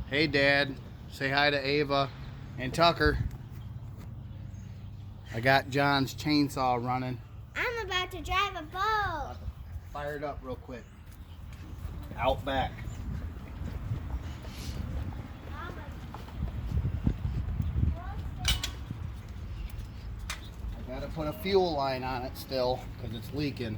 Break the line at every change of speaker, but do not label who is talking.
Hey, Dad. Say hi to Ava and Tucker. I got John's chainsaw running.
I'm about to drive a boat.
Fire it up real quick. Out back. I gotta put a fuel line on it still because it's leaking.